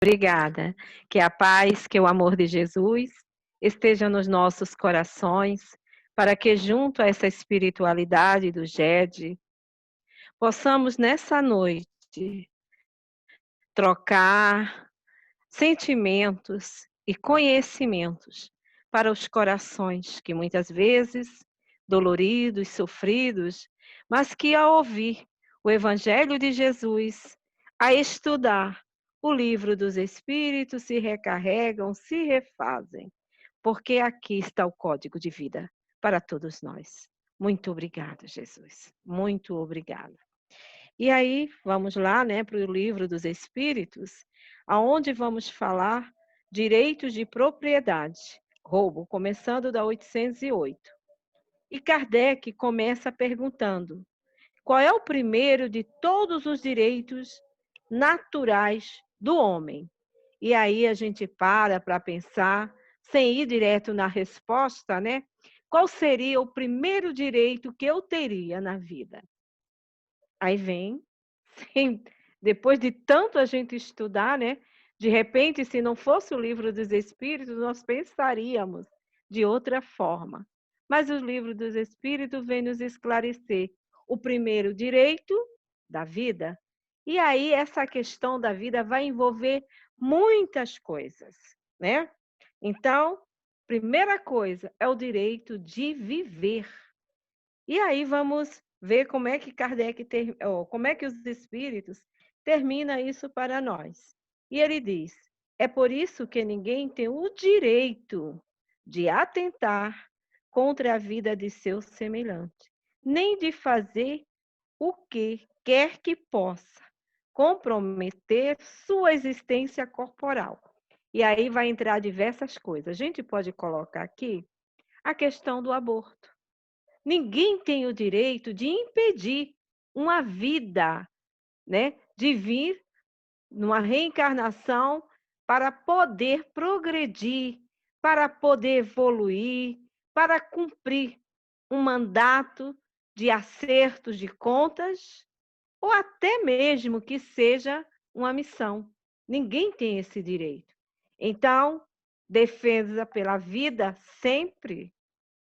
Obrigada. Que a paz, que o amor de Jesus esteja nos nossos corações, para que junto a essa espiritualidade do GED, possamos nessa noite trocar sentimentos e conhecimentos para os corações que muitas vezes doloridos, sofridos, mas que ao ouvir o Evangelho de Jesus, a estudar o livro dos Espíritos, se recarregam, se refazem, porque aqui está o código de vida para todos nós. Muito obrigada, Jesus. Muito obrigada. E aí, vamos lá, né, para o livro dos Espíritos, aonde vamos falar direitos de propriedade, roubo, começando da 808. E Kardec começa perguntando: qual é o primeiro de todos os direitos naturais do homem? E aí a gente para pensar, sem ir direto na resposta, né? Qual seria o primeiro direito que eu teria na vida? Aí vem, sim, depois de tanto a gente estudar, né? De repente, se não fosse o livro dos Espíritos, nós pensaríamos de outra forma. Mas o livro dos Espíritos vem nos esclarecer o primeiro direito da vida. E aí, essa questão da vida vai envolver muitas coisas, né? Então, primeira coisa é o direito de viver. E aí vamos ver como é que como é que os espíritos termina isso para nós. E ele diz: é por isso que ninguém tem o direito de atentar contra a vida de seu semelhante, nem de fazer o que quer que possa comprometer sua existência corporal. E aí vai entrar diversas coisas. A gente pode colocar aqui a questão do aborto. Ninguém tem o direito de impedir uma vida, né, de vir numa reencarnação para poder progredir, para poder evoluir, para cumprir um mandato de acertos de contas, ou até mesmo que seja uma missão. Ninguém tem esse direito. Então, defesa pela vida sempre,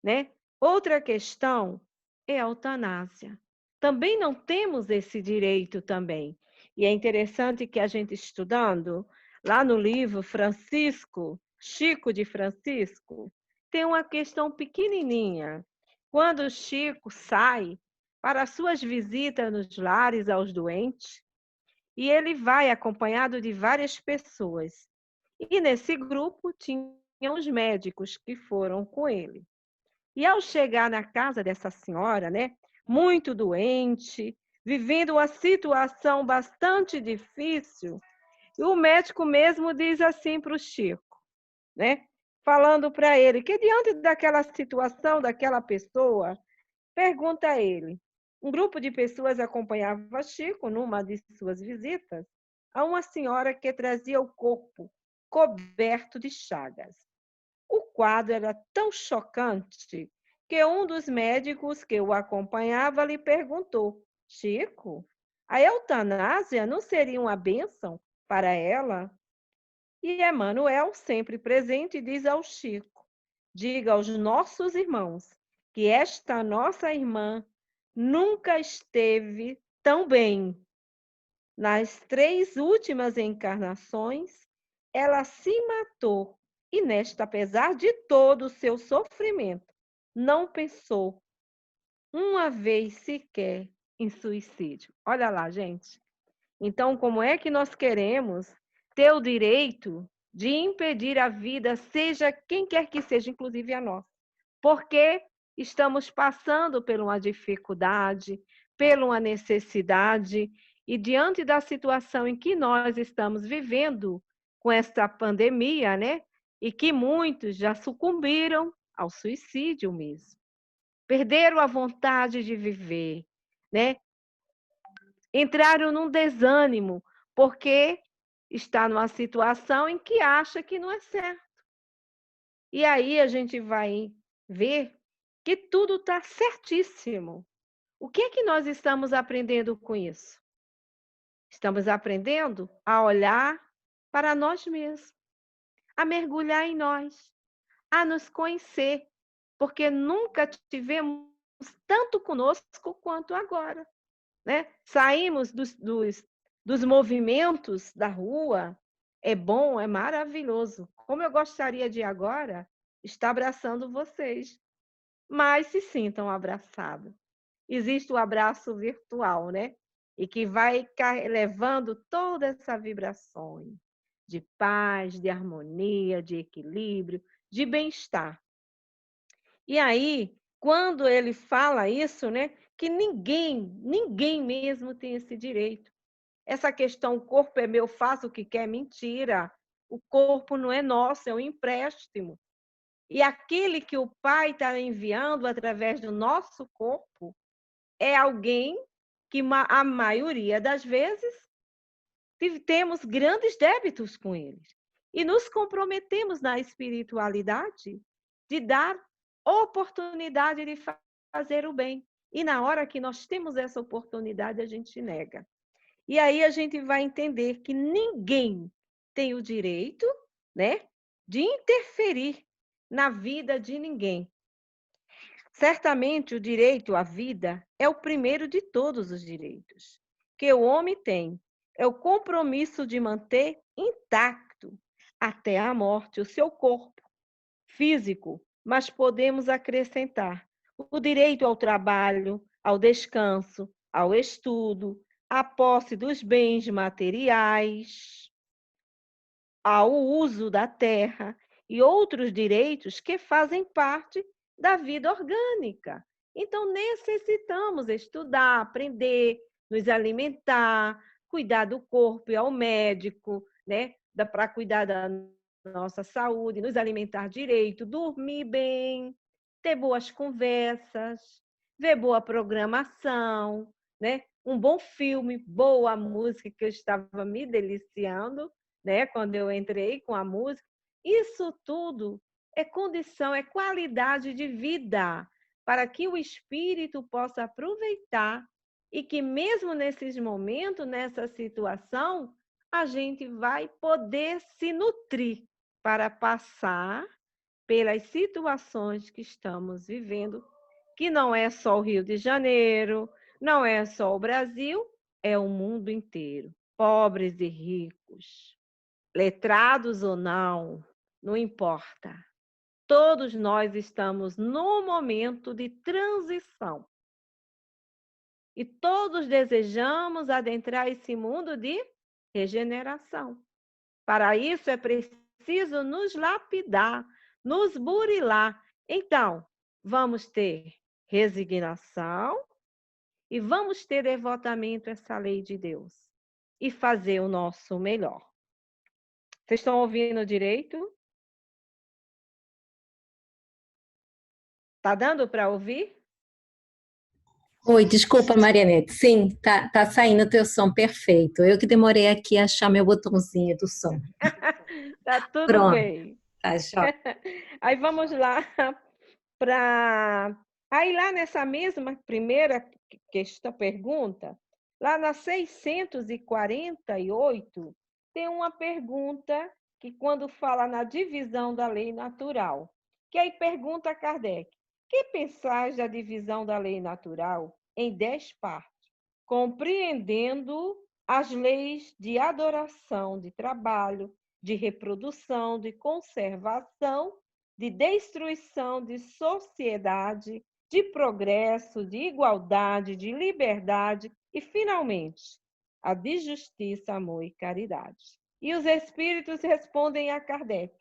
né? Outra questão é a eutanásia. Também não temos esse direito também. E é interessante que a gente estudando, lá no livro Francisco, Chico de Francisco, tem uma questão pequenininha. Quando Chico sai para suas visitas nos lares aos doentes, e ele vai acompanhado de várias pessoas. E nesse grupo tinham os médicos que foram com ele. E ao chegar na casa dessa senhora, né, muito doente, vivendo uma situação bastante difícil, o médico mesmo diz assim para o Chico, né, falando para ele que diante daquela situação, daquela pessoa, pergunta a ele. Um grupo de pessoas acompanhava Chico numa de suas visitas a uma senhora que trazia o corpo coberto de chagas. O quadro era tão chocante que um dos médicos que o acompanhava lhe perguntou: Chico, a eutanásia não seria uma bênção para ela? E Emanuel, sempre presente, diz ao Chico: diga aos nossos irmãos que esta nossa irmã nunca esteve tão bem. Nas 3 últimas encarnações, ela se matou e nesta, apesar de todo o seu sofrimento, não pensou uma vez sequer em suicídio. Olha lá, gente. Então, como é que nós queremos ter o direito de impedir a vida, seja quem quer que seja, inclusive a nossa? Porque estamos passando por uma dificuldade, por uma necessidade, e diante da situação em que nós estamos vivendo com esta pandemia, né? E que muitos já sucumbiram ao suicídio mesmo. Perderam a vontade de viver, né? Entraram num desânimo, porque está numa situação em que acha que não é certo. E aí a gente vai ver que tudo está certíssimo. O que é que nós estamos aprendendo com isso? Estamos aprendendo a olhar para nós mesmos, a mergulhar em nós, a nos conhecer, porque nunca tivemos tanto conosco quanto agora, né? Saímos dos movimentos da rua, é bom, é maravilhoso. Como eu gostaria de agora estar abraçando vocês, mas se sintam abraçados. Existe o abraço virtual, né? E que vai levando toda essa vibração de paz, de harmonia, de equilíbrio, de bem-estar. E aí, quando ele fala isso, né, que ninguém mesmo tem esse direito. Essa questão, o corpo é meu, faço o que quer, mentira. O corpo não é nosso, é um empréstimo. E aquele que o Pai está enviando através do nosso corpo é alguém que a maioria das vezes temos grandes débitos com eles. E nos comprometemos na espiritualidade de dar oportunidade de fazer o bem. E na hora que nós temos essa oportunidade, a gente nega. E aí a gente vai entender que ninguém tem o direito, né, de interferir na vida de ninguém. Certamente o direito à vida é o primeiro de todos os direitos que o homem tem. É o compromisso de manter intacto até a morte o seu corpo físico, mas podemos acrescentar o direito ao trabalho, ao descanso, ao estudo, à posse dos bens materiais, ao uso da terra e outros direitos que fazem parte da vida orgânica. Então, necessitamos estudar, aprender, nos alimentar, cuidar do corpo, ir ao médico, né? Para cuidar da nossa saúde, nos alimentar direito, dormir bem, ter boas conversas, ver boa programação, né? Um bom filme, boa música, que eu estava me deliciando, né? Quando eu entrei com a música. Isso tudo é condição, é qualidade de vida para que o espírito possa aproveitar e que mesmo nesses momentos, nessa situação, a gente vai poder se nutrir para passar pelas situações que estamos vivendo, que não é só o Rio de Janeiro, não é só o Brasil, é o mundo inteiro, pobres e ricos, letrados ou não, não importa. Todos nós estamos num momento de transição. E todos desejamos adentrar esse mundo de regeneração. Para isso é preciso nos lapidar, nos burilar. Então, vamos ter resignação e vamos ter devotamento a essa lei de Deus e fazer o nosso melhor. Vocês estão ouvindo direito? Tá dando para ouvir? Oi, desculpa, Marianete. Sim, tá saindo o teu som perfeito. Eu que demorei aqui a achar meu botãozinho do som. Tá tudo Pronto, bem. tá jóia. Aí vamos lá para. Aí lá nessa mesma primeira questão, pergunta, lá na 648, tem uma pergunta que quando fala na divisão da lei natural, que aí pergunta a Kardec, que pensais da divisão da lei natural em 10 partes, compreendendo as leis de adoração, de trabalho, de reprodução, de conservação, de destruição, de sociedade, de progresso, de igualdade, de liberdade e, finalmente, a de justiça, amor e caridade. E os espíritos respondem a Kardec: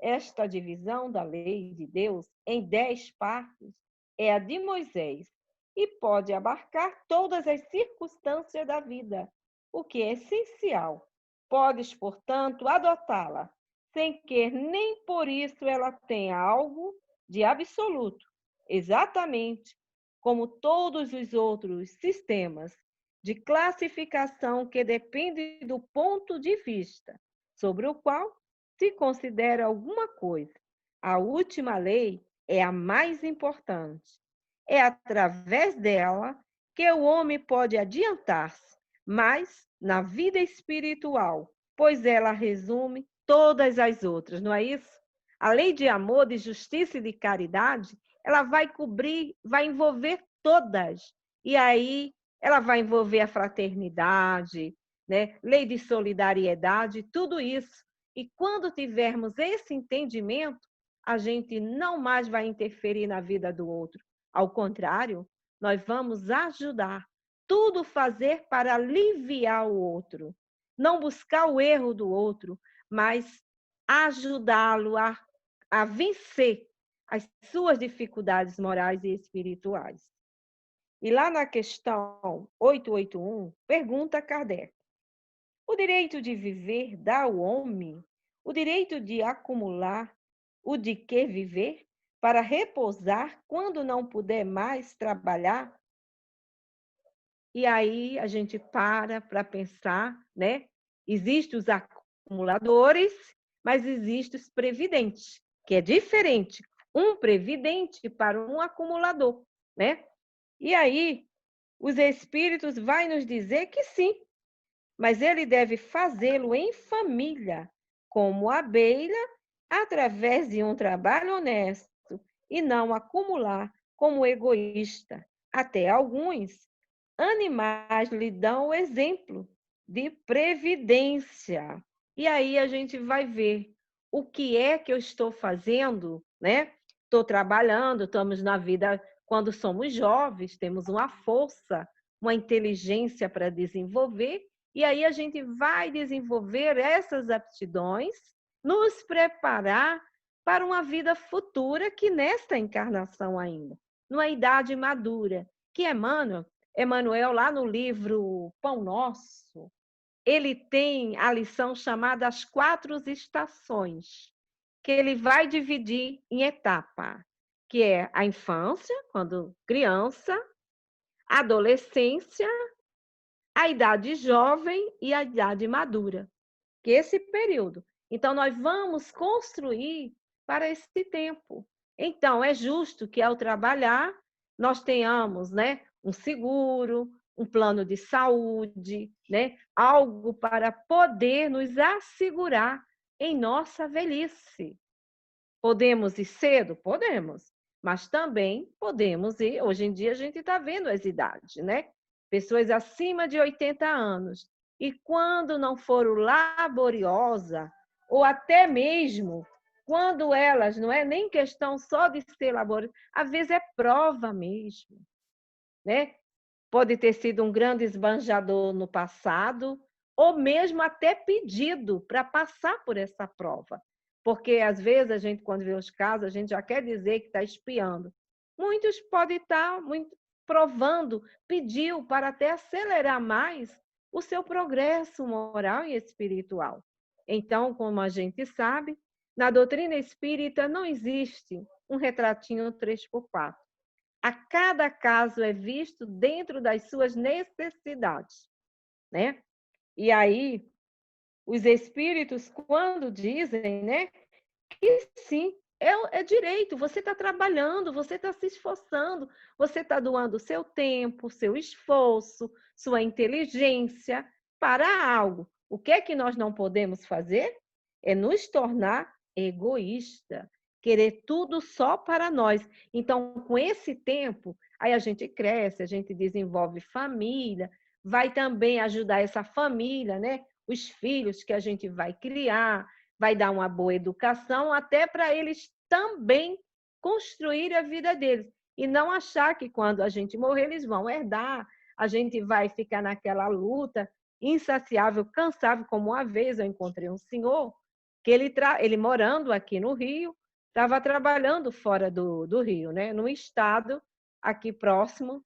esta divisão da lei de Deus em 10 partes é a de Moisés e pode abarcar todas as circunstâncias da vida, o que é essencial. Podes, portanto, adotá-la, sem que nem por isso ela tenha algo de absoluto, exatamente como todos os outros sistemas de classificação que dependem do ponto de vista sobre o qual se considera alguma coisa. A última lei é a mais importante. É através dela que o homem pode adiantar-se mais na vida espiritual pois ela resume todas as outras, não é isso? A lei de amor, de justiça e de caridade, ela vai cobrir, vai envolver todas. E aí ela vai envolver a fraternidade, né? Lei de solidariedade, tudo isso. E quando tivermos esse entendimento, a gente não mais vai interferir na vida do outro. Ao contrário, nós vamos ajudar, tudo fazer para aliviar o outro. Não buscar o erro do outro, mas ajudá-lo a vencer as suas dificuldades morais e espirituais. E lá na questão 881, pergunta Kardec: o direito de viver dá ao homem o direito de acumular o de que viver, para repousar quando não puder mais trabalhar? E aí a gente para pensar, né? Existem os acumuladores, mas existem os previdentes, que é diferente. Um previdente para um acumulador, né? E aí os espíritos vai nos dizer que sim, mas ele deve fazê-lo em família, como abelha, através de um trabalho honesto, e não acumular como egoísta. Até alguns animais lhe dão o exemplo de previdência. E aí a gente vai ver o que é que eu estou fazendo, né? Estou trabalhando, estamos na vida, quando somos jovens, temos uma força, uma inteligência para desenvolver, e aí a gente vai desenvolver essas aptidões, nos preparar para uma vida futura que nesta encarnação ainda, numa idade madura, que Emmanuel, lá no livro Pão Nosso, ele tem a lição chamada As Quatro Estações, que ele vai dividir em etapa, que é a infância, quando criança, a adolescência, a idade jovem e a idade madura, que é esse período. Então, nós vamos construir para esse tempo. Então, é justo que, ao trabalhar, nós tenhamos, né, um seguro, um plano de saúde, né, algo para poder nos assegurar em nossa velhice. Podemos ir cedo? Podemos. Mas também podemos ir. Hoje em dia, a gente está vendo as idades, né? Pessoas acima de 80 anos. E quando não for laboriosa, ou até mesmo quando elas, não é nem questão só de ser laboriosa, às vezes é prova mesmo, né? Pode ter sido um grande esbanjador no passado, ou mesmo até pedido para passar por essa prova. Porque, às vezes, a gente, quando vê os casos, a gente já quer dizer que está espiando. Muitos podem estar provando, pediu para até acelerar mais o seu progresso moral e espiritual. Então, como a gente sabe, na doutrina espírita não existe um retratinho 3x4. A cada caso é visto dentro das suas necessidades, né? E aí, os espíritos, quando dizem, né, que sim, é direito, você está trabalhando, você está se esforçando, você está doando seu tempo, seu esforço, sua inteligência para algo. O que é que nós não podemos fazer? É nos tornar egoísta, querer tudo só para nós. Então, com esse tempo, aí a gente cresce, a gente desenvolve família, vai também ajudar essa família, né? Os filhos que a gente vai criar, vai dar uma boa educação, até para eles também construir a vida deles. E não achar que quando a gente morrer, eles vão herdar, a gente vai ficar naquela luta insaciável, cansável, como uma vez eu encontrei um senhor, que ele morando aqui no Rio, estava trabalhando fora do Rio, né? Num estado aqui próximo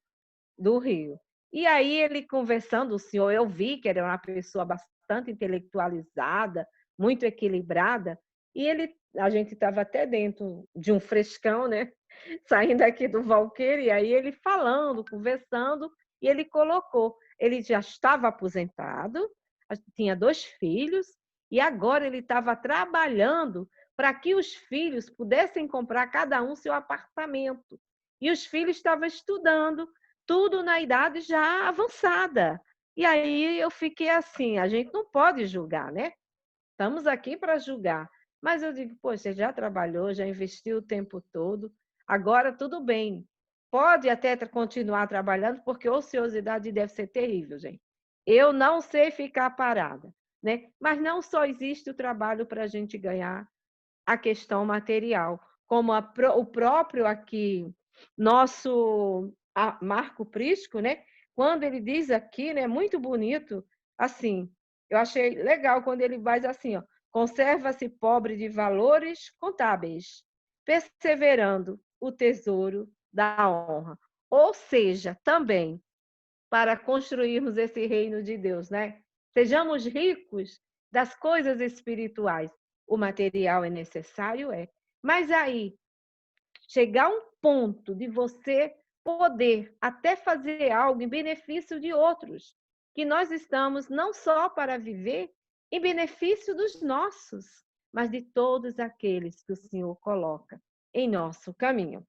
do Rio. E aí ele conversando, o senhor, eu vi que era uma pessoa bastante intelectualizada, muito equilibrada, e a gente estava até dentro de um frescão, né? Saindo aqui do Valqueire, e aí ele falando, conversando, e ele colocou, ele já estava aposentado, tinha 2 filhos, e agora ele estava trabalhando para que os filhos pudessem comprar cada um seu apartamento. E os filhos estavam estudando, tudo na idade já avançada. E aí eu fiquei assim, a gente não pode julgar, né? Estamos aqui para julgar. Mas eu digo, poxa, você já trabalhou, já investiu o tempo todo, agora tudo bem. Pode até continuar trabalhando, porque a ociosidade deve ser terrível, gente. Eu não sei ficar parada, né? Mas não só existe o trabalho para a gente ganhar a questão material, como o próprio aqui, nosso Marco Prisco, né? Quando ele diz aqui, né, muito bonito, assim, eu achei legal quando ele faz assim, ó, conserva-se pobre de valores contábeis, perseverando o tesouro da honra. Ou seja, também para construirmos esse reino de Deus, né? Sejamos ricos das coisas espirituais. O material é necessário, é. Mas aí, chegar a um ponto de você poder até fazer algo em benefício de outros, que nós estamos não só para viver em benefício dos nossos, mas de todos aqueles que o Senhor coloca em nosso caminho.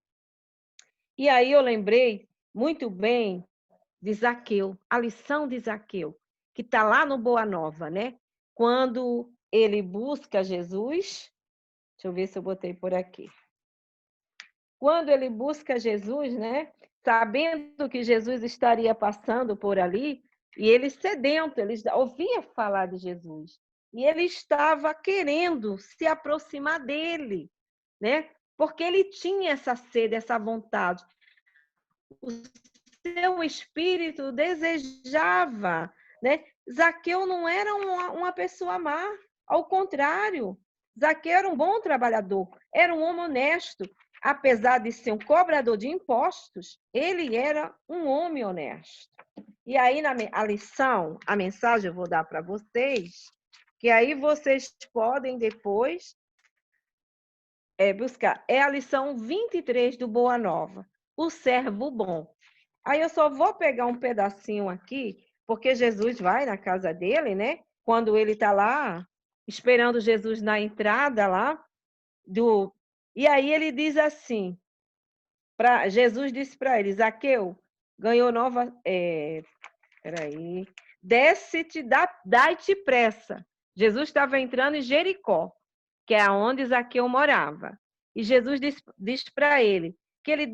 E aí eu lembrei muito bem de Zaqueu, a lição de Zaqueu, que está lá no Boa Nova, né? Quando ele busca Jesus, deixa eu ver se eu botei por aqui. Quando ele busca Jesus, né? Sabendo que Jesus estaria passando por ali, e ele sedento, ele ouvia falar de Jesus, e ele estava querendo se aproximar dele, né? Porque ele tinha essa sede, essa vontade. O seu espírito desejava, né? Zaqueu não era uma pessoa má, ao contrário, Zaqueu era um bom trabalhador, era um homem honesto, apesar de ser um cobrador de impostos, ele era um homem honesto. E aí a lição, a mensagem eu vou dar para vocês, que aí vocês podem depois buscar. É a lição 23 do Boa Nova, o servo bom. Aí eu só vou pegar um pedacinho aqui, porque Jesus vai na casa dele, né? Quando ele está lá, esperando Jesus na entrada lá do. E aí ele diz assim: Jesus disse para ele, Zaqueu, ganhou nova. Peraí. Desce-te, dai-te pressa. Jesus estava entrando em Jericó, que é onde Zaqueu morava. E Jesus diz para ele que ele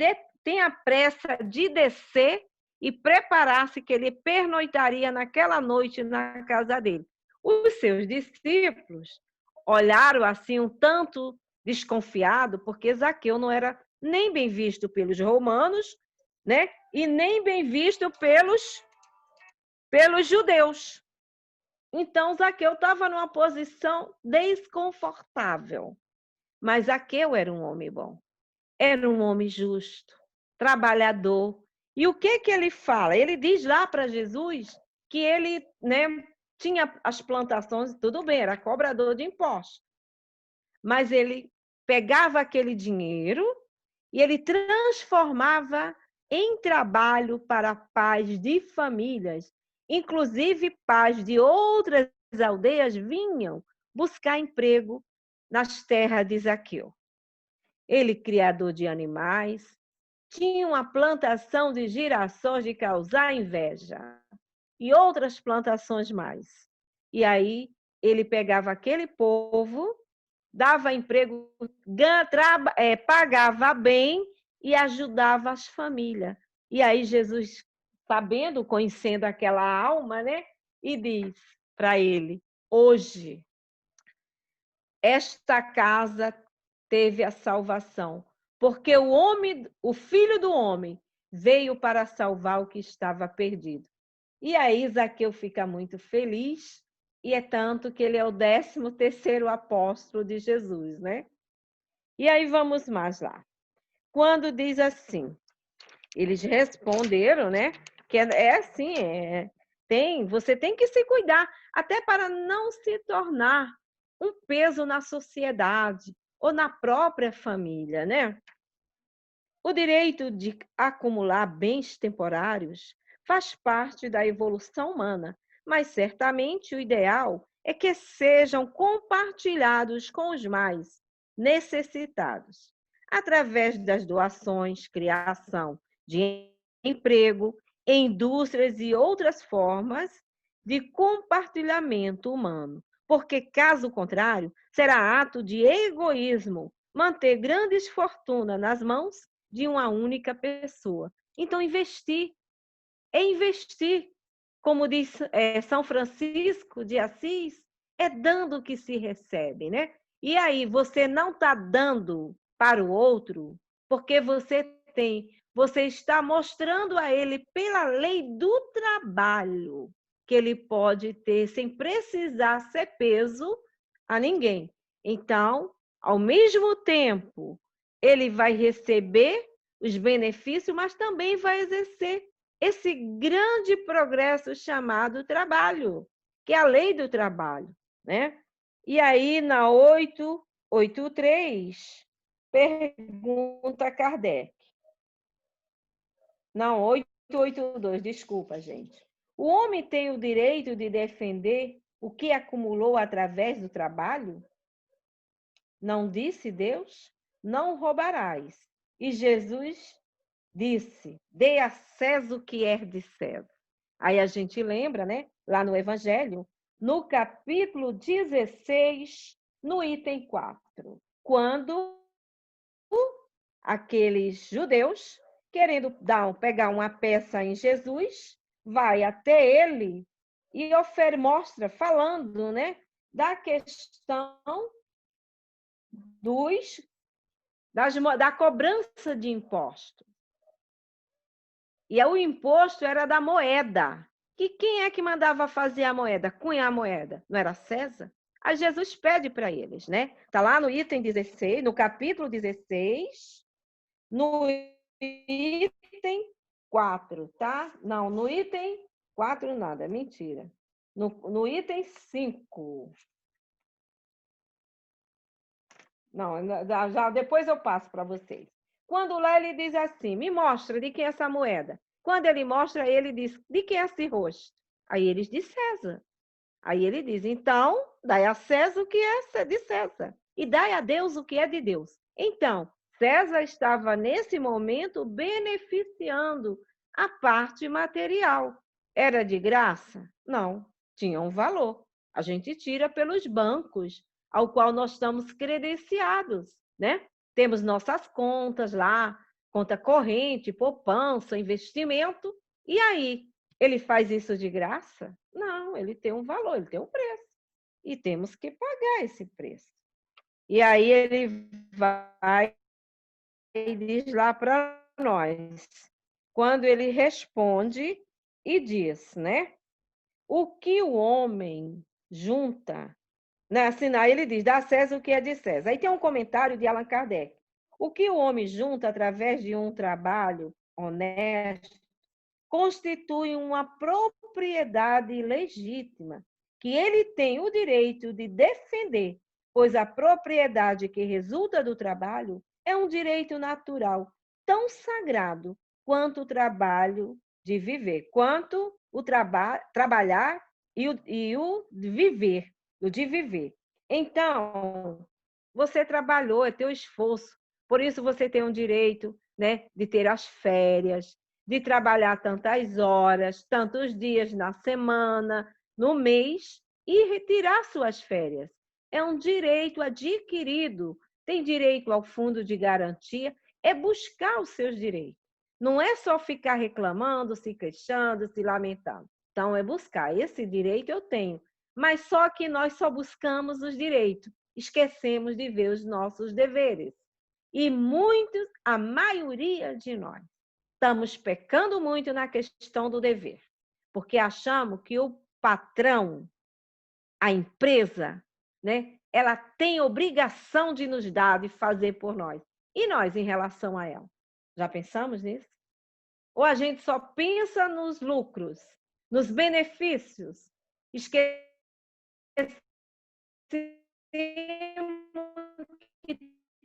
tenha pressa de descer e preparar-se, que ele pernoitaria naquela noite na casa dele. Os seus discípulos olharam assim um tanto desconfiado, porque Zaqueu não era nem bem visto pelos romanos, né? E nem bem visto pelos judeus. Então, Zaqueu estava numa posição desconfortável. Mas Zaqueu era um homem bom, era um homem justo, trabalhador. E o que ele fala? Ele diz lá para Jesus que ele, né, tinha as plantações, tudo bem, era cobrador de impostos. Mas ele pegava aquele dinheiro e ele transformava em trabalho para a paz de famílias. Inclusive, pais de outras aldeias vinham buscar emprego nas terras de Zaqueu. Ele, criador de animais, tinha uma plantação de girassóis de causar inveja e outras plantações mais. E aí ele pegava aquele povo, dava emprego, pagava bem e ajudava as famílias. E aí Jesus, sabendo, conhecendo aquela alma, né, e diz para ele: hoje esta casa teve a salvação, porque o filho do homem, veio para salvar o que estava perdido. E aí Zaqueu fica muito feliz, e é tanto que ele é o 13º apóstolo de Jesus, né? E aí vamos mais lá. Quando diz assim, eles responderam, né? Que assim, você tem que se cuidar, até para não se tornar um peso na sociedade ou na própria família, né? O direito de acumular bens temporários faz parte da evolução humana, mas certamente o ideal é que sejam compartilhados com os mais necessitados, através das doações, criação de emprego, indústrias e outras formas de compartilhamento humano, porque, caso contrário, será ato de egoísmo manter grandes fortunas nas mãos de uma única pessoa. Então, investir é investir. Como diz São Francisco de Assis, é dando que se recebe, né? E aí, você não está dando para o outro porque você está mostrando a ele pela lei do trabalho que ele pode ter sem precisar ser peso a ninguém. Então, ao mesmo tempo, ele vai receber os benefícios, mas também vai exercer esse grande progresso chamado trabalho, que é a lei do trabalho, né? E aí, na 883, pergunta Kardec. Não, 882, desculpa, gente. O homem tem o direito de defender o que acumulou através do trabalho? Não disse Deus? Não roubarás. E Jesus disse: dê a César o que é de César. Aí a gente lembra, né? Lá no Evangelho, no capítulo 16, no item 4, quando aqueles judeus, querendo pegar uma peça em Jesus, vai até ele e mostra, falando, né, da questão da cobrança de impostos. E o imposto era da moeda. E quem é que mandava fazer a moeda, cunhar a moeda? Não era César? Aí Jesus pede para eles, né? Está lá no item 16, no capítulo 16, no item 4, tá? Não, no item 4 nada, mentira. No item 5. Não, já depois eu passo para vocês. Quando lá ele diz assim, me mostra de quem é essa moeda. Quando ele mostra, ele diz, de quem é esse rosto? Aí eles de César. Aí ele diz, então, dai a César o que é de César, e dai a Deus o que é de Deus. Então, César estava, nesse momento, beneficiando a parte material. Era de graça? Não, tinha um valor. A gente tira pelos bancos, ao qual nós estamos credenciados, né? Temos nossas contas lá, conta corrente, poupança, investimento. E aí, ele faz isso de graça? Não, ele tem um valor, ele tem um preço. E temos que pagar esse preço. E aí ele vai e diz lá para nós, quando ele responde e diz, né? O que o homem junta, né? Assim, aí ele diz, dá a César o que é de César. Aí tem um comentário de Allan Kardec. O que o homem junta através de um trabalho honesto constitui uma propriedade legítima que ele tem o direito de defender, pois a propriedade que resulta do trabalho é um direito natural tão sagrado quanto o trabalho de viver, quanto o trabalhar e o viver, o de viver. Então, você trabalhou, é teu esforço, por isso você tem o direito, né, de ter as férias, de trabalhar tantas horas, tantos dias na semana, no mês, e retirar suas férias. É um direito adquirido. Tem direito ao fundo de garantia, é buscar os seus direitos. Não é só ficar reclamando, se queixando, se lamentando. Então, é buscar. Esse direito eu tenho. Mas só que nós só buscamos os direitos. Esquecemos de ver os nossos deveres. E muitos, a maioria de nós, estamos pecando muito na questão do dever, porque achamos que o patrão, a empresa, né, ela tem obrigação de nos dar, de fazer por nós. E nós, em relação a ela? Já pensamos nisso? Ou a gente só pensa nos lucros, nos benefícios? Esquecemos que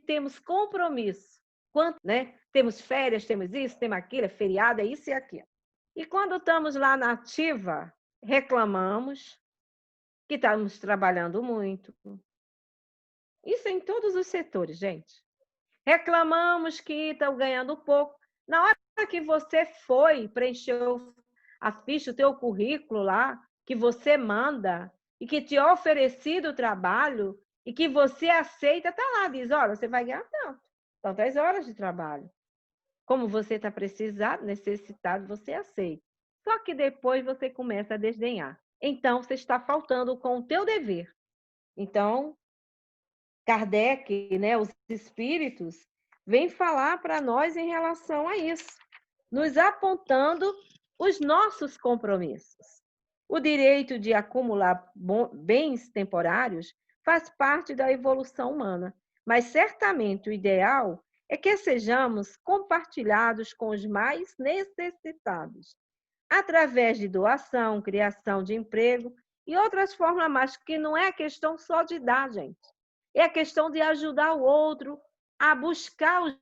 temos compromisso. Quanto, né? Temos férias, temos isso, temos aquilo, é feriado, é isso e aquilo. E quando estamos lá na ativa, reclamamos que estamos trabalhando muito. Isso em todos os setores, gente. Reclamamos que estão ganhando pouco. Na hora que você foi, preencheu a ficha, o teu currículo lá, que você manda e que te é oferecido o trabalho e que você aceita, está lá, diz, olha, você vai ganhar tanto, tantas horas de trabalho. Como você está precisado, necessitado, você aceita. Só que depois você começa a desdenhar. Então, você está faltando com o teu dever. Então, Kardec, né, os espíritos, vêm falar para nós em relação a isso, nos apontando os nossos compromissos. O direito de acumular bens temporários faz parte da evolução humana, mas certamente o ideal é que sejamos compartilhados com os mais necessitados, através de doação, criação de emprego e outras formas mais, que não é questão só de dar, gente. É a questão de ajudar o outro a buscar os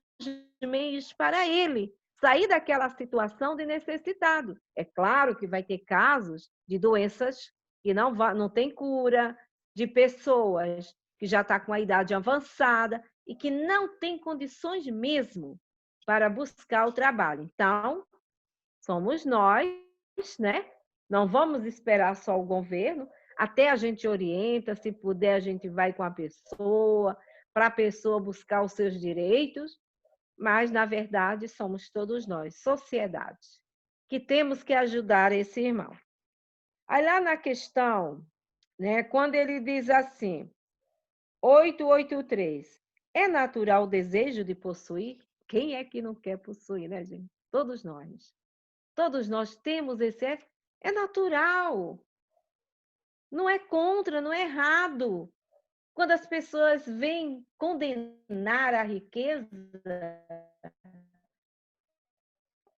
meios para ele sair daquela situação de necessitado. É claro que vai ter casos de doenças que não tem cura, de pessoas que já estão com a idade avançada e que não têm condições mesmo para buscar o trabalho. Então, somos nós, né? Não vamos esperar só o governo, até a gente orienta, se puder, a gente vai com a pessoa, para a pessoa buscar os seus direitos, mas, na verdade, somos todos nós, sociedade, que temos que ajudar esse irmão. Aí lá na questão, né, quando ele diz assim, 883, é natural o desejo de possuir? Quem é que não quer possuir, né, gente? Todos nós. Todos nós temos esse... É natural. Não é contra, não é errado. Quando as pessoas vêm condenar a riqueza,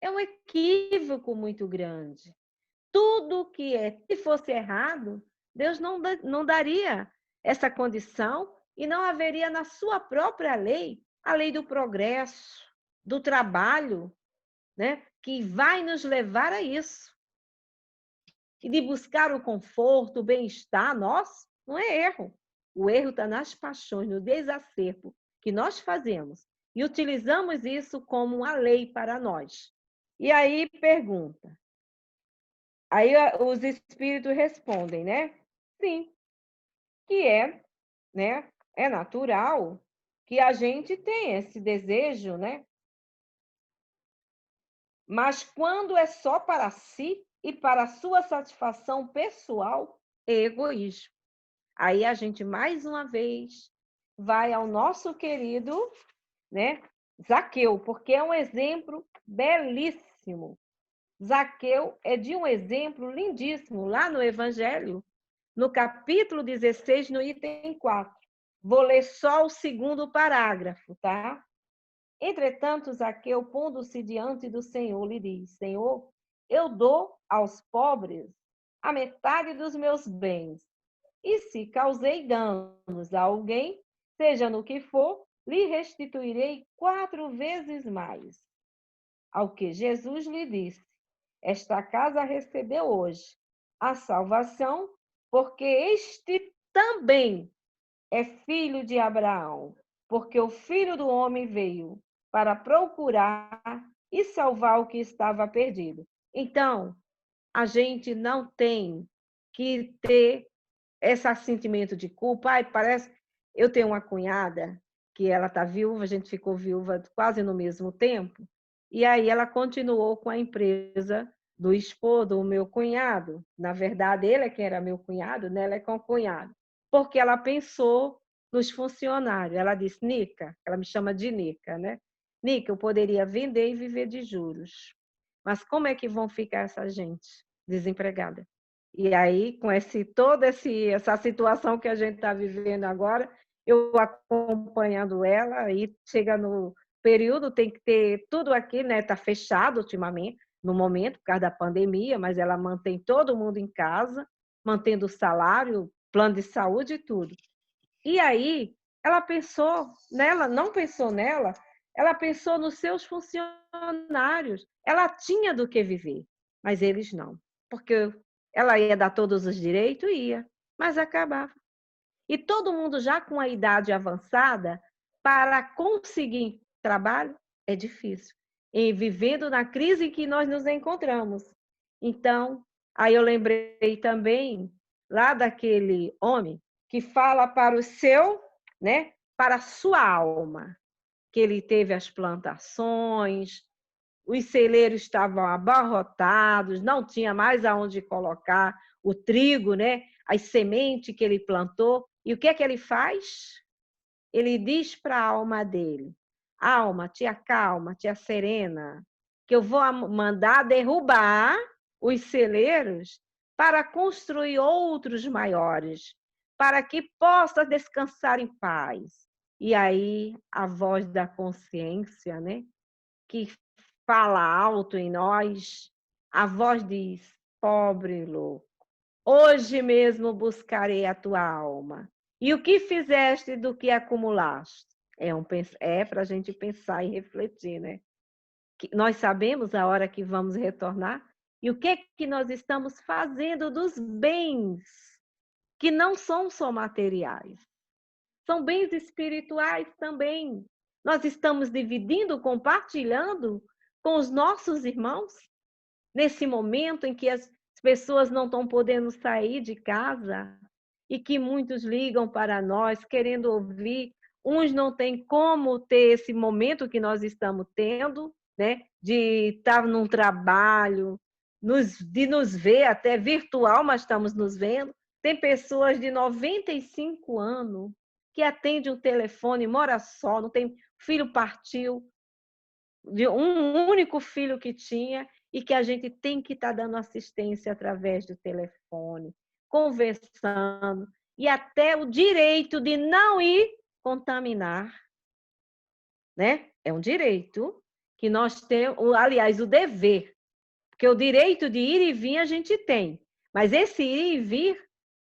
é um equívoco muito grande. Tudo que se fosse errado, Deus não daria essa condição e não haveria na sua própria lei, a lei do progresso, do trabalho, né, que vai nos levar a isso. E de buscar o conforto, o bem-estar, não é erro. O erro está nas paixões, no desacerto que nós fazemos. E utilizamos isso como uma lei para nós. E aí pergunta. Aí os espíritos respondem, né? Sim, que né? É natural que a gente tenha esse desejo, né? Mas quando é só para si e para a sua satisfação pessoal, é egoísmo. Aí a gente, mais uma vez, vai ao nosso querido, né, Zaqueu, porque é um exemplo belíssimo. Zaqueu é de um exemplo lindíssimo, lá no Evangelho, no capítulo 16, no item 4. Vou ler só o segundo parágrafo, tá? Entretanto, Zaqueu, pondo-se diante do Senhor, lhe diz, Senhor, eu dou aos pobres a metade dos meus bens, e se causei danos a alguém, seja no que for, lhe restituirei 4 vezes mais. Ao que Jesus lhe disse, esta casa recebeu hoje a salvação, porque este também é filho de Abraão, porque o Filho do Homem veio para procurar e salvar o que estava perdido. Então, a gente não tem que ter esse sentimento de culpa. Ai, parece... Eu tenho uma cunhada que ela está viúva, a gente ficou viúva quase no mesmo tempo, e aí ela continuou com a empresa do esposo, do meu cunhado. Na verdade, ele é quem era meu cunhado, né? Ela é concunhada. Porque ela pensou nos funcionários. Ela disse, Nica, ela me chama de Nica, né? Nica, eu poderia vender e viver de juros. Mas como é que vão ficar essa gente desempregada? E aí, com toda essa situação que a gente está vivendo agora, eu acompanhando ela, aí chega no período, tem que ter tudo aqui, né? Está fechado ultimamente, no momento, por causa da pandemia, mas ela mantém todo mundo em casa, mantendo o salário, plano de saúde e tudo. E aí, ela pensou nela, não pensou nela, ela pensou nos seus funcionários. Ela tinha do que viver, mas eles não, porque ela ia dar todos os direitos, ia, mas acabava. E todo mundo já com a idade avançada, para conseguir trabalho, é difícil. E vivendo na crise em que nós nos encontramos. Então, Aí eu lembrei também lá daquele homem que fala para o seu, né, para a sua alma, que ele teve as plantações, os celeiros estavam abarrotados, não tinha mais aonde colocar o trigo, né, as sementes que ele plantou. E o que é que ele faz? Ele diz para a alma dele: alma, te acalma, te serena, que eu vou mandar derrubar os celeiros para construir outros maiores, para que possa descansar em paz. E aí a voz da consciência, né, que fala alto em nós, a voz diz: pobre louco, hoje mesmo buscarei a tua alma. E o que fizeste do que acumulaste? É para a gente pensar e refletir, né? Que nós sabemos a hora que vamos retornar e o que é que nós estamos fazendo dos bens que não são só materiais, são bens espirituais também. Nós estamos dividindo, compartilhando com os nossos irmãos nesse momento em que as pessoas não estão podendo sair de casa e que muitos ligam para nós querendo ouvir. Uns não têm como ter esse momento que nós estamos tendo, né? De estar num trabalho, de nos ver até virtual, mas estamos nos vendo. Tem pessoas de 95 anos que atendem o telefone, mora só, não tem filho, partiu, de um único filho que tinha, e que a gente tem que estar dando assistência através do telefone, conversando, e até o direito de não ir contaminar, né? É um direito que nós temos, aliás, o dever, porque o direito de ir e vir a gente tem, mas esse ir e vir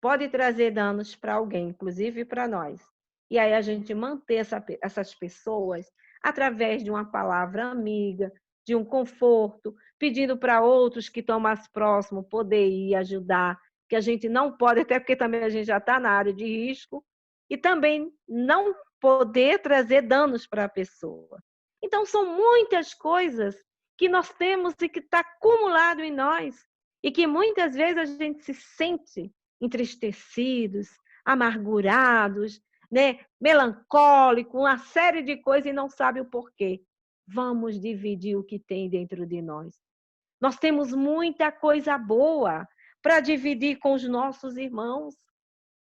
pode trazer danos para alguém, inclusive para nós. E aí a gente manter essas pessoas através de uma palavra amiga, de um conforto, pedindo para outros que estão mais próximos poder ir ajudar, que a gente não pode, até porque também a gente já está na área de risco, e também não poder trazer danos para a pessoa. Então, são muitas coisas que nós temos e que está acumulado em nós, e que muitas vezes a gente se sente entristecidos, amargurados, né? Melancólico, uma série de coisas e não sabe o porquê. Vamos dividir o que tem dentro de nós. Nós temos muita coisa boa para dividir com os nossos irmãos.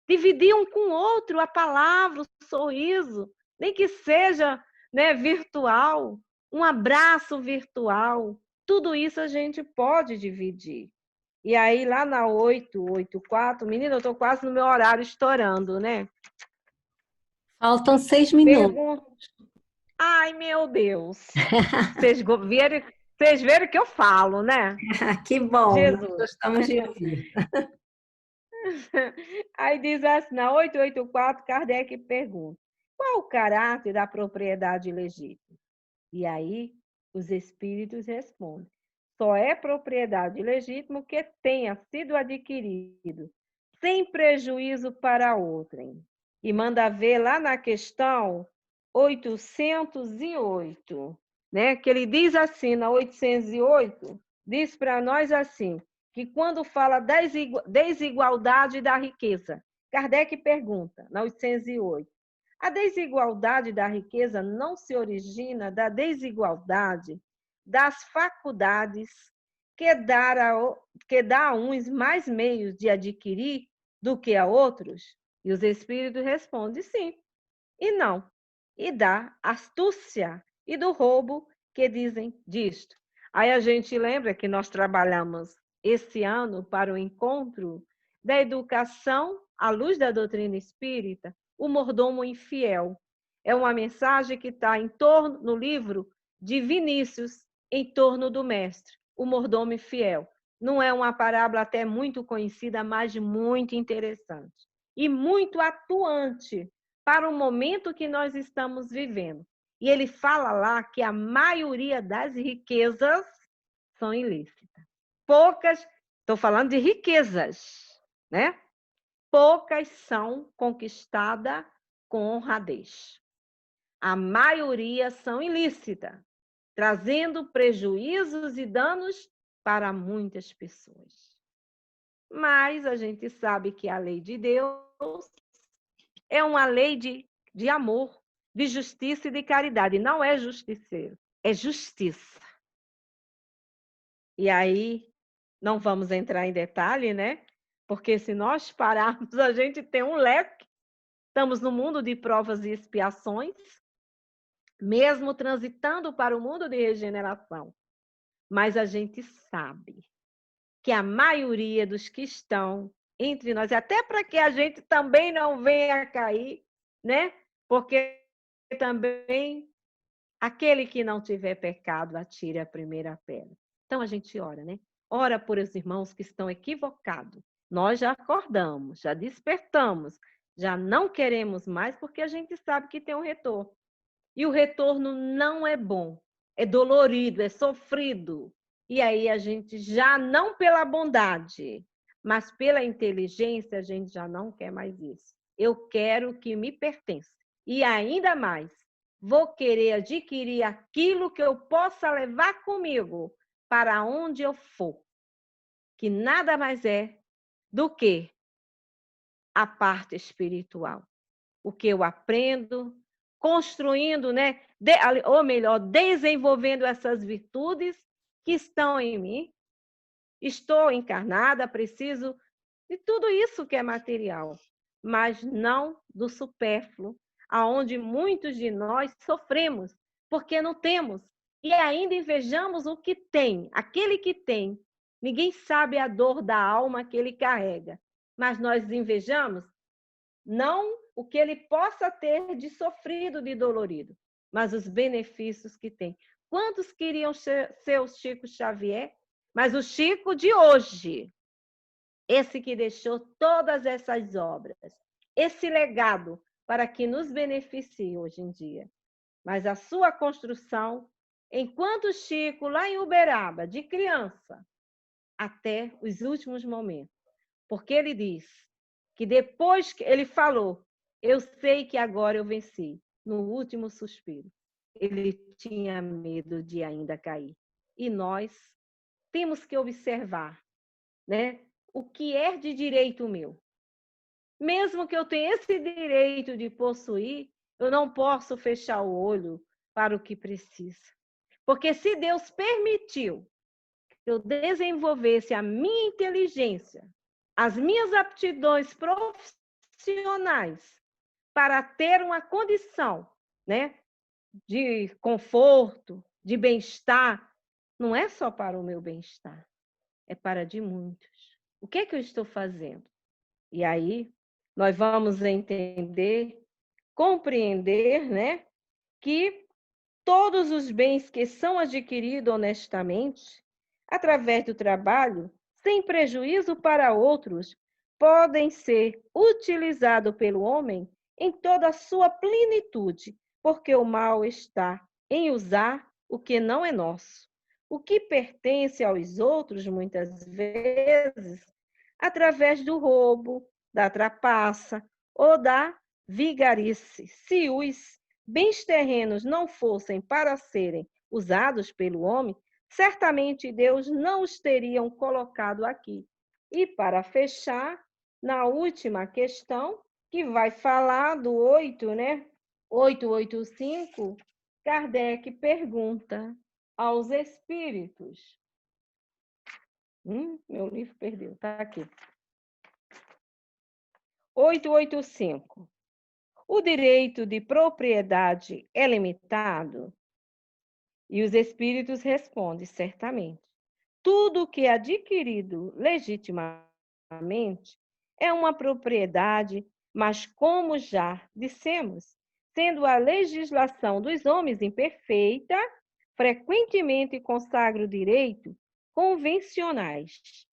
Dividir um com o outro a palavra, o sorriso, nem que seja, né, virtual, um abraço virtual. Tudo isso a gente pode dividir. E aí, lá na 884, menina, eu estou quase no meu horário estourando, né? Faltam 6 minutos. Pergunta. Ai, meu Deus! Vocês viram que eu falo, né? Que bom, nós Jesus! gostamos de ouvir. Aí diz assim, na 884, Kardec pergunta: qual o caráter da propriedade legítima? E aí, os espíritos respondem: só é propriedade legítima o que tenha sido adquirido, sem prejuízo para outrem. E manda ver lá na questão 808, né? Que ele diz assim, na 808, diz para nós assim, que quando fala da desigualdade da riqueza, Kardec pergunta, na 808, a desigualdade da riqueza não se origina da desigualdade das faculdades que dá a uns mais meios de adquirir do que a outros? E os espíritos respondem sim e não. E da astúcia e do roubo que dizem disto. Aí a gente lembra que nós trabalhamos esse ano para o encontro da educação à luz da doutrina espírita, o mordomo infiel. É uma mensagem que está em torno, no livro de Vinícius, em torno do mestre, o mordomo infiel. Não é uma parábola até muito conhecida, mas muito interessante. E muito atuante para o momento que nós estamos vivendo. E ele fala lá que a maioria das riquezas são ilícitas. Poucas, estou falando de riquezas, né? Poucas são conquistadas com honradez. A maioria são ilícitas, trazendo prejuízos e danos para muitas pessoas. mas a gente sabe que a lei de Deus é uma lei de amor, de justiça e de caridade. Não é justiceiro, é justiça. E aí, não vamos entrar em detalhe, né? Porque se nós pararmos, a gente tem um leque. Estamos no mundo de provas e expiações, mesmo transitando para o mundo de regeneração. Mas a gente sabe que a maioria dos que estão entre nós, até para que a gente também não venha a cair, né? Porque também aquele que não tiver pecado, atire a primeira pedra. Então a gente ora, né? Ora por os irmãos que estão equivocados. Nós já acordamos, já despertamos, já não queremos mais porque a gente sabe que tem um retorno. E o retorno não é bom, é dolorido, é sofrido. E aí a gente já não pela bondade, mas pela inteligência, a gente já não quer mais isso. Eu quero o que me pertence. E ainda mais, vou querer adquirir aquilo que eu possa levar comigo para onde eu for, que nada mais é do que a parte espiritual. O que eu aprendo, construindo, né? Ou melhor, desenvolvendo essas virtudes que estão em mim. Estou encarnada, preciso de tudo isso que é material, mas não do supérfluo, aonde muitos de nós sofremos, porque não temos, e ainda invejamos o que tem, aquele que tem. Ninguém sabe a dor da alma que ele carrega, mas nós invejamos não o que ele possa ter de sofrido, de dolorido, mas os benefícios que tem. Quantos queriam ser o Chico Xavier? Mas o Chico de hoje, esse que deixou todas essas obras, esse legado para que nos beneficie hoje em dia. Mas a sua construção, enquanto Chico, lá em Uberaba, de criança, até os últimos momentos. Porque ele diz que depois que ele falou, eu sei que agora eu venci, no último suspiro. Ele tinha medo de ainda cair. E nós temos que observar, né? O que é de direito meu. Mesmo que eu tenha esse direito de possuir, eu não posso fechar o olho para o que precisa. Porque se Deus permitiu que eu desenvolvesse a minha inteligência, as minhas aptidões profissionais para ter uma condição, né, de conforto, de bem-estar, não é só para o meu bem-estar, é para de muitos. O que é que eu estou fazendo? E aí nós vamos entender, compreender, né, que todos os bens que são adquiridos honestamente, através do trabalho, sem prejuízo para outros, podem ser utilizados pelo homem em toda a sua plenitude, porque o mal está em usar o que não é nosso. O que pertence aos outros, muitas vezes, através do roubo, da trapaça ou da vigarice. Se os bens terrenos não fossem para serem usados pelo homem, certamente Deus não os teriam colocado aqui. E para fechar, na última questão, que vai falar do 8, né? 885, Kardec pergunta aos espíritos. Meu livro perdeu, está aqui. 885. O direito de propriedade é limitado? E os espíritos respondem, certamente. Tudo que é adquirido legitimamente é uma propriedade, mas como já dissemos, sendo a legislação dos homens imperfeita, frequentemente consagra o direito convencionais,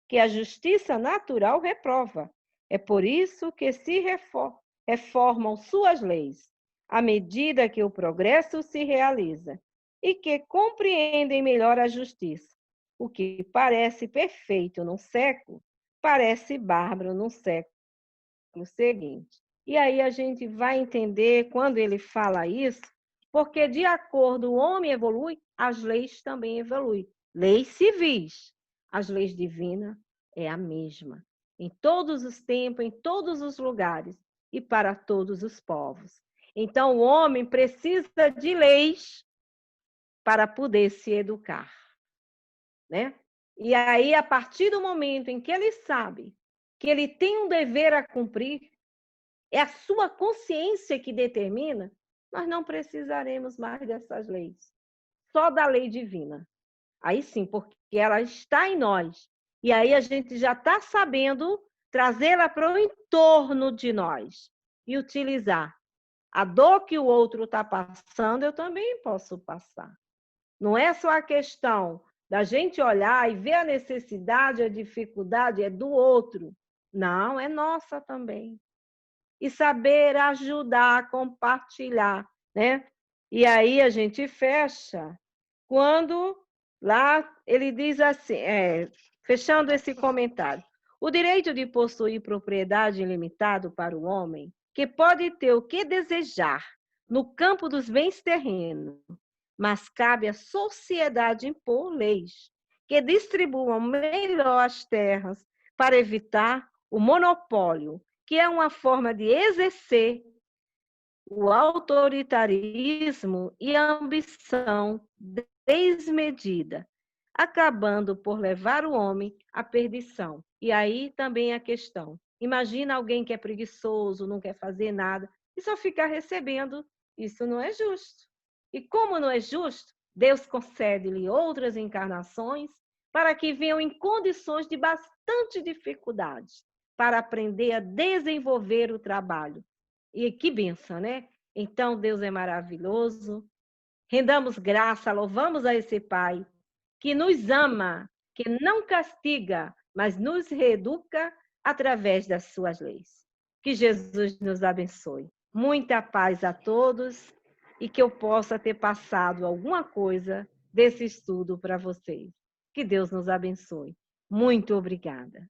que a justiça natural reprova. É por isso que se reformam suas leis, à medida que o progresso se realiza, e que compreendem melhor a justiça. O que parece perfeito num século, parece bárbaro no século seguinte. E aí a gente vai entender quando ele fala isso, porque de acordo o homem evolui, as leis também evoluem. Leis civis, as leis divinas, é a mesma, em todos os tempos, em todos os lugares e para todos os povos. Então, o homem precisa de leis para poder se educar, né? E aí, a partir do momento em que ele sabe que ele tem um dever a cumprir, é a sua consciência que determina, nós não precisaremos mais dessas leis, só da lei divina. Aí sim, porque ela está em nós. E aí a gente já está sabendo trazê-la para o entorno de nós e utilizar. A dor que o outro está passando, eu também posso passar. Não é só a questão da gente olhar e ver a necessidade, a dificuldade é do outro. Não, é nossa também. E saber ajudar, compartilhar, né? E aí a gente fecha quando lá ele diz assim, fechando esse comentário, o direito de possuir propriedade ilimitado para o homem, que pode ter o que desejar no campo dos bens terrenos, mas cabe à sociedade impor leis que distribuam melhor as terras para evitar o monopólio, que é uma forma de exercer o autoritarismo e a ambição desmedida, acabando por levar o homem à perdição. E aí também a questão. Imagina alguém que é preguiçoso, não quer fazer nada e só ficar recebendo. Isso não é justo. E como não é justo, Deus concede-lhe outras encarnações para que venham em condições de bastante dificuldade para aprender a desenvolver o trabalho. E que bênção, né? Então, Deus é maravilhoso. Rendamos graça, louvamos a esse Pai que nos ama, que não castiga, mas nos reeduca através das suas leis. Que Jesus nos abençoe. Muita paz a todos e que eu possa ter passado alguma coisa desse estudo para vocês. Que Deus nos abençoe. Muito obrigada.